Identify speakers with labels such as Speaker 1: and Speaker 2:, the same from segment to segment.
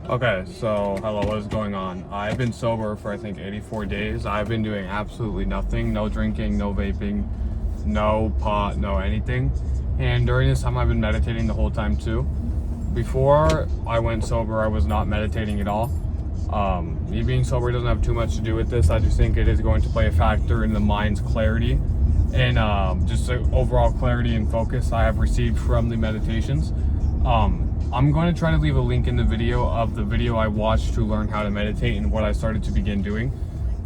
Speaker 1: Okay, so hello, what is going on? I've been sober for I think 84 days. I've been doing absolutely nothing, no drinking, no vaping, no pot, no anything. And during this time I've been meditating the whole time too. Before I went sober, I was not meditating at all. Me being sober doesn't have too much to do with this. I just think it is going to play a factor in the mind's clarity and just the overall clarity and focus I have received from the meditations. I'm going to try to leave a link in the video of the video I watched to learn how to meditate and what I started to begin doing.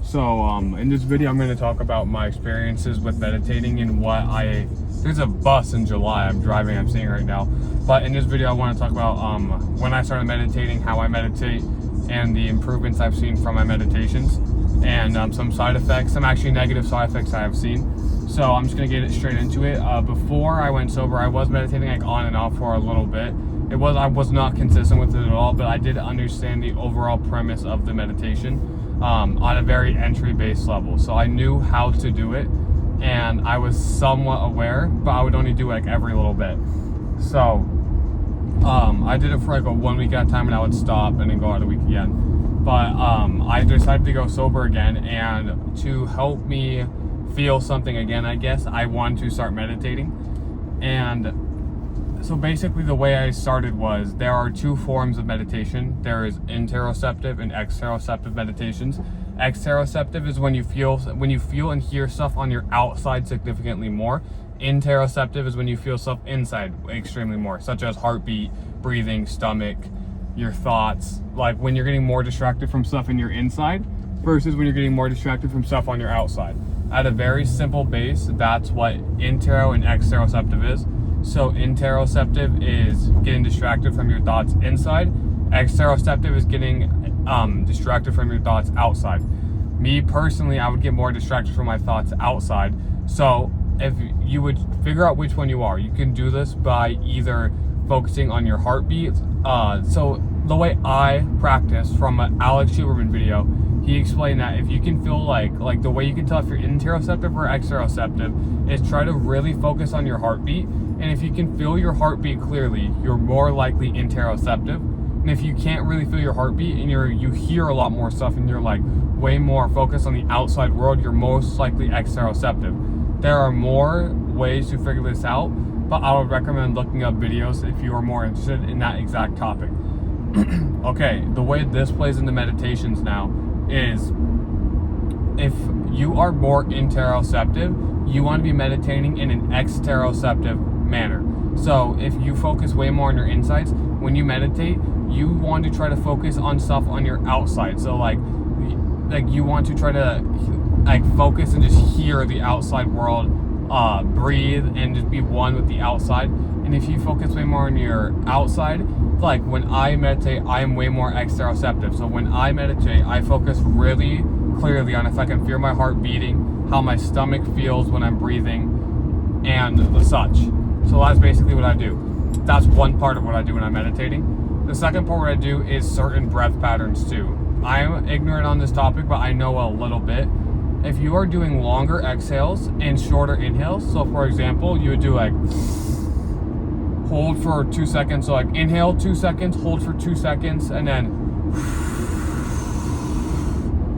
Speaker 1: So in this video, I'm going to talk about my experiences with meditating and there's a bus in July I'm seeing right now. But in this video, I want to talk about when I started meditating, how I meditate, and the improvements I've seen from my meditations, and some side effects, some actually negative side effects I have seen. So I'm just going to get it straight into it. Before I went sober, I was meditating like on and off for a little bit. I was not consistent with it at all, but I did understand the overall premise of the meditation on a very entry-based level. So I knew how to do it, and I was somewhat aware, but I would only do like every little bit. So I did it for like a 1 week at a time, and I would stop and then go out a week again. But I decided to go sober again, and to help me feel something again, I guess, I wanted to start meditating. And so basically the way I started was, there are two forms of meditation. There is interoceptive and exteroceptive meditations. Exteroceptive is when you feel and hear stuff on your outside significantly more. Interoceptive is when you feel stuff inside extremely more, such as heartbeat, breathing, stomach, your thoughts. Like when you're getting more distracted from stuff in your inside versus when you're getting more distracted from stuff on your outside. At a very simple base, that's what intero and exteroceptive is. So interoceptive is getting distracted from your thoughts inside. Exteroceptive is getting distracted from your thoughts outside. Me personally, I would get more distracted from my thoughts outside. So if you would figure out which one you are, you can do this by either focusing on your heartbeat. So the way I practice from an Alex Huberman video, he explained that if you can feel like the way you can tell if you're interoceptive or exteroceptive is try to really focus on your heartbeat. And if you can feel your heartbeat clearly, you're more likely interoceptive. And if you can't really feel your heartbeat and you hear a lot more stuff and you're like way more focused on the outside world, you're most likely exteroceptive. There are more ways to figure this out, but I would recommend looking up videos if you are more interested in that exact topic. Okay, the way this plays into meditations now is, if you are more interoceptive, you want to be meditating in an exteroceptive manner. So if you focus way more on your insides, when you meditate, you want to try to focus on stuff on your outside. So like you want to try to like focus and just hear the outside world, breathe and just be one with the outside. And if you focus way more on your outside, like when I meditate, I am way more exteroceptive. So when I meditate, I focus really clearly on if I can feel my heart beating, how my stomach feels when I'm breathing, and the such. So that's basically what I do. That's one part of what I do when I'm meditating. The second part what I do is certain breath patterns too. I am ignorant on this topic, but I know a little bit. If you are doing longer exhales and shorter inhales, so for example, you would do like hold for 2 seconds. So like inhale 2 seconds, hold for 2 seconds, and then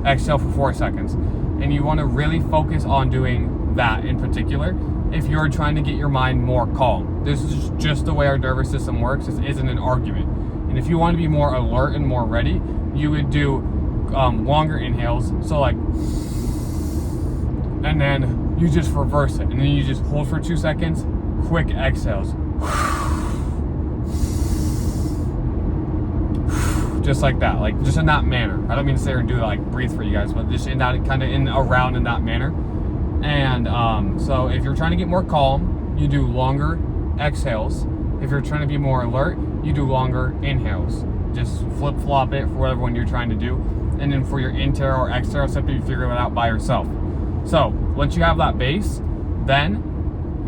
Speaker 1: exhale for 4 seconds. And you want to really focus on doing that in particular if you're trying to get your mind more calm. This is just the way our nervous system works. This isn't an argument. And if you want to be more alert and more ready, you would do longer inhales. So like, and then you just reverse it. And then you just hold for 2 seconds, quick exhales. Just like that, like just in that manner. I don't mean to sit here and do that, like breathe for you guys, but just in that kind of around in that manner. And so if you're trying to get more calm, you do longer exhales. If you're trying to be more alert, you do longer inhales. Just flip flop it for whatever one you're trying to do. And then for your intero or exteroceptive, you figure it out by yourself. So once you have that base, then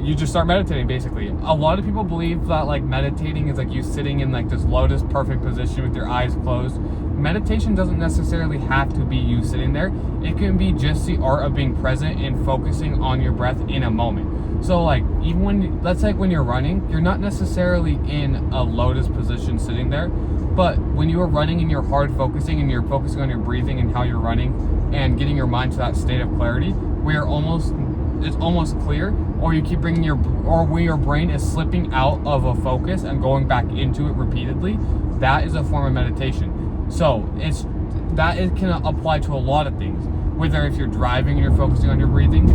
Speaker 1: you just start meditating basically. A lot of people believe that like meditating is like you sitting in like this lotus perfect position with your eyes closed. Meditation doesn't necessarily have to be you sitting there. It can be just the art of being present and focusing on your breath in a moment. So like even when, let's say when you're running, you're not necessarily in a lotus position sitting there. But when you are running and you're hard focusing and you're focusing on your breathing and how you're running and getting your mind to that state of clarity where it's almost clear, or you keep bringing where your brain is slipping out of a focus and going back into it repeatedly, that is a form of meditation. So it can apply to a lot of things. Whether if you're driving and you're focusing on your breathing,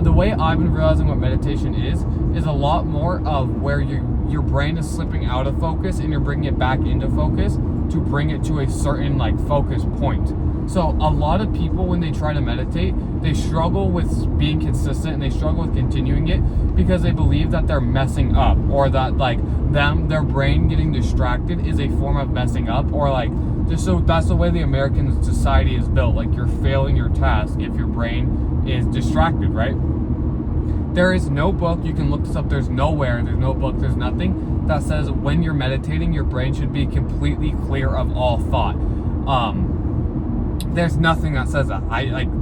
Speaker 1: the way I've been realizing what meditation is a lot more of where your brain is slipping out of focus and you're bringing it back into focus to bring it to a certain focus point. So a lot of people, when they try to meditate, they struggle with being consistent and they struggle with continuing it because they believe that they're messing up, or that their brain getting distracted is a form of messing up, or so that's the way the American society is built. You're failing your task if your brain is distracted, right? There is no book, you can look this up, there's no book, there's nothing that says when you're meditating, your brain should be completely clear of all thought. There's nothing that says that.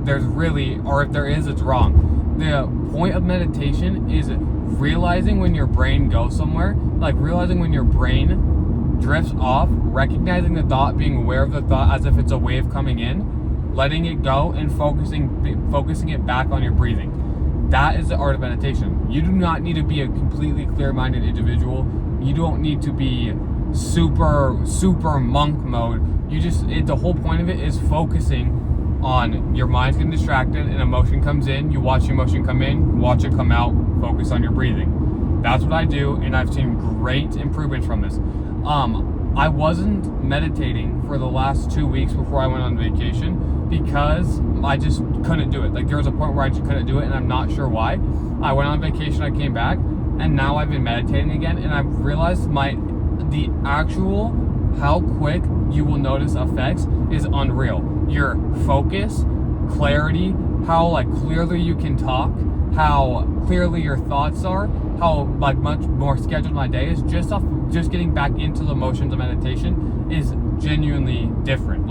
Speaker 1: There's really, or if there is, it's wrong. The point of meditation is realizing when your brain goes somewhere, realizing when your brain drifts off, recognizing the thought, being aware of the thought as if it's a wave coming in, letting it go and focusing it back on your breathing. That is the art of meditation. You do not need to be a completely clear-minded individual. You don't need to be super monk mode. The whole point of it is focusing on your mind's getting distracted, an emotion comes in, you watch the emotion come in, watch it come out, focus on your breathing. That's what I do, and I've seen great improvements from this. I wasn't meditating for the last 2 weeks before I went on vacation because I just couldn't do it. There was a point where I just couldn't do it, and I'm not sure why. I went on vacation, I came back, and now I've been meditating again, and I've realized the actual how quick you will notice effects is unreal. Your focus, clarity, how clearly you can talk, how clearly your thoughts are, how much more scheduled my day is just getting back into the motions of meditation is genuinely different.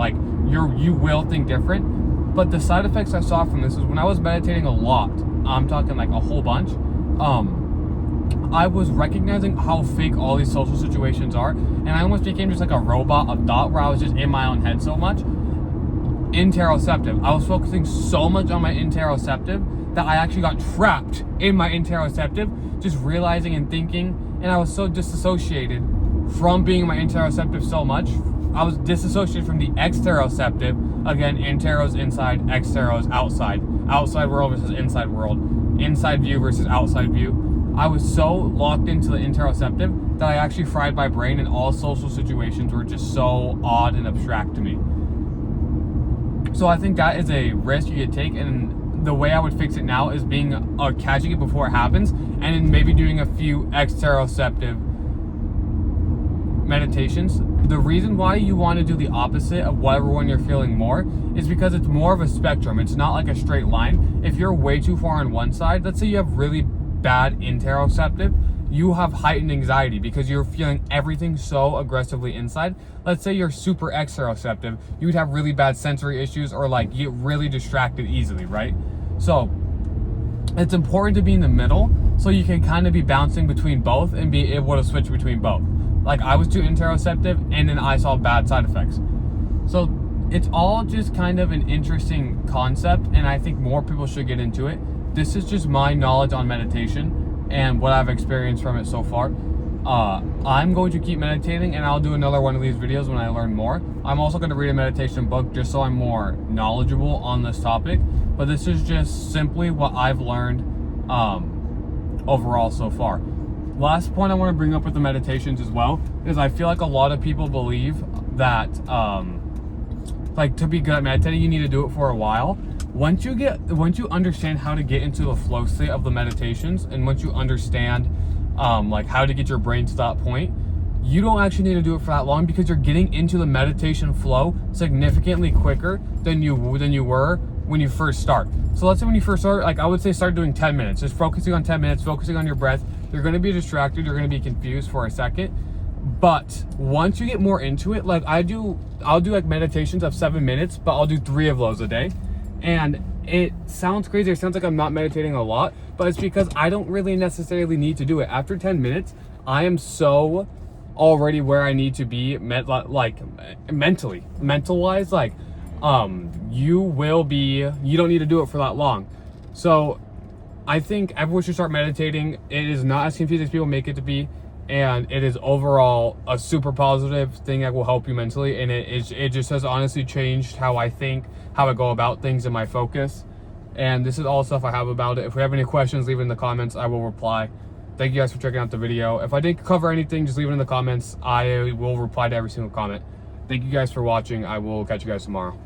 Speaker 1: You will think different, but the side effects I saw from this is when I was meditating a lot, I'm talking a whole bunch, I was recognizing how fake all these social situations are, and I almost became just a robot of thought where I was just in my own head so much. Interoceptive. I was focusing so much on my interoceptive that I actually got trapped in my interoceptive, just realizing and thinking, and I was so disassociated from being in my interoceptive so much. I was disassociated from the exteroceptive. Again, intero's inside, extero's outside. Outside world versus inside world. Inside view versus outside view. I was so locked into the interoceptive that I actually fried my brain, and all social situations were just so odd and abstract to me. So I think that is a risk you could take, and the way I would fix it now is catching it before it happens, and then maybe doing a few exteroceptive meditations. The reason why you want to do the opposite of whatever one you're feeling more is because it's more of a spectrum. It's not a straight line. If you're way too far on one side, let's say you have really bad interoceptive, you have heightened anxiety because you're feeling everything so aggressively inside. Let's say you're super exteroceptive, you would have really bad sensory issues, or you get really distracted easily, right? So it's important to be in the middle so you can kind of be bouncing between both and be able to switch between both. I was too interoceptive and then I saw bad side effects. So it's all just kind of an interesting concept, and I think more people should get into it. This is just my knowledge on meditation and what I've experienced from it so far. I'm going to keep meditating, and I'll do another one of these videos when I learn more. I'm also going to read a meditation book just so I'm more knowledgeable on this topic. But this is just simply what I've learned overall so far. Last point I want to bring up with the meditations as well is I feel a lot of people believe that to be good at meditating, you need to do it for a while. Once you understand how to get into the flow state of the meditations, and once you understand how to get your brain to that point, you don't actually need to do it for that long, because you're getting into the meditation flow significantly quicker than you were when you first start. So let's say when you first start, I would say start doing 10 minutes, just focusing on 10 minutes, focusing on your breath. You're going to be distracted, you're going to be confused for a second, but once you get more into it, I'll do meditations of 7 minutes, but I'll do 3 of those a day. And it sounds crazy, it sounds like I'm not meditating a lot, but it's because I don't really necessarily need to do it. After 10 minutes, I am so already where I need to be, like mental wise, like you don't need to do it for that long. So I think everyone should start meditating. It is not as confusing as people make it to be, and it is overall a super positive thing that will help you mentally. And it just has honestly changed how I think, how I go about things, and my focus. And this is all stuff I have about it. If we have any questions, leave it in the comments. I will reply. Thank you guys for checking out the video. If I didn't cover anything, just leave it in the comments. I will reply to every single comment. Thank you guys for watching. I will catch you guys tomorrow.